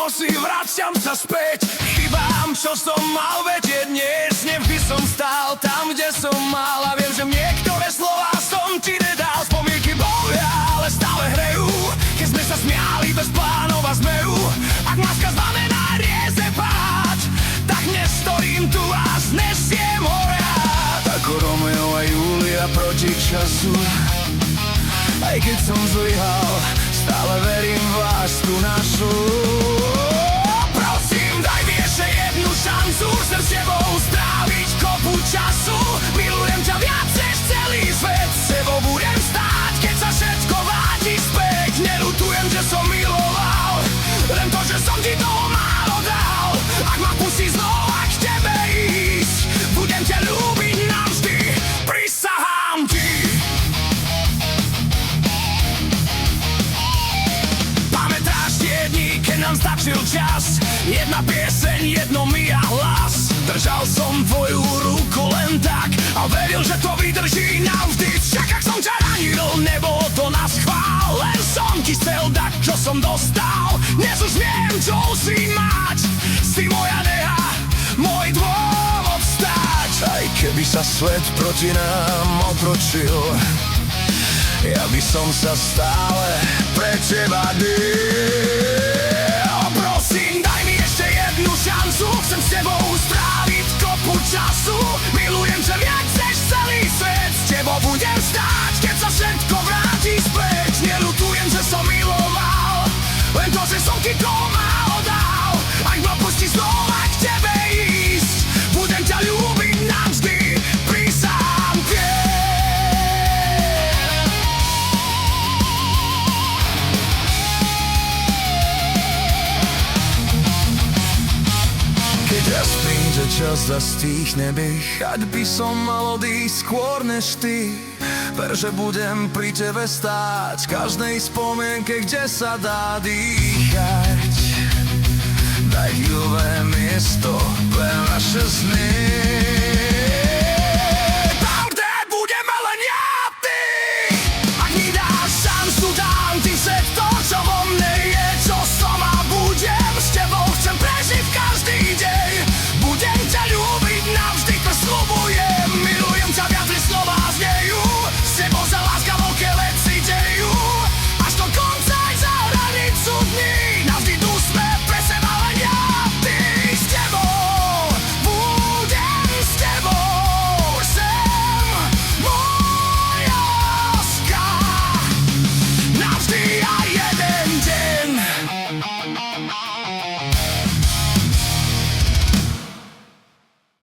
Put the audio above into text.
Si vraciam sa späť, chybám, čo som mal vedieť. Dnes nevždy som stál tam, kde som mal. A viem, že niektoré slová som ti nedal. Spomienky bolia, ale stále hrejú, keď sme sa smiali bez plánov a zmeju. Ak láska znamená rieze pád, tak nestojím tu a znesiem ho rád. Ako Romeo a Julia proti času. Aj keď som zlyhal, stále verím v lásku našu. Prosím, daj mi ešte jednu šancu, chcem s tebou stráviť kopu času. Milujem ťa viac než celý svet, s tebou budem stáť, keď sa všetko vráti späť. Neľutujem, že som miloval, len to, že som ti toho málo dal. Ak ma pustí znova k tebe ísť, budem ťa ľúbiť navždy, prisahám ti. Keď nám stačil čas, jedna pieseň, jedno mi a hlas. Držal som tvoju ruku len tak a veril, že to vydrží navždy. Však ak som ťa ranil, nebolo to na schvál, len som ti chcel dať, čo som dostal. Dnes už viem, čo musím mať, si moja neha, môj dôvod vstať. Aj keby sa svet proti nám otočil, ja by som sa stále pre teba dil. Prosím, daj mi ešte jednu šancu, chcem s tebou stráviť kopu času. Milujem ťa viac než celý svet, s tebou budem stáť, keď sa všetko vráti späť. Neľutujem, že som miloval, len to, že som ti toho málo dal. Ak ma pustí znova k tebe ísť, budem ťa ľúbiť navždy, prisahám ti. Keď raz príde čas, zastíchne bych, ať by som mal odísť skôr než ty. Ver, že budem pri tebe stáť, každej spomienke, kde sa dá dýchať. Daj chvíľové miesto pre naše sny.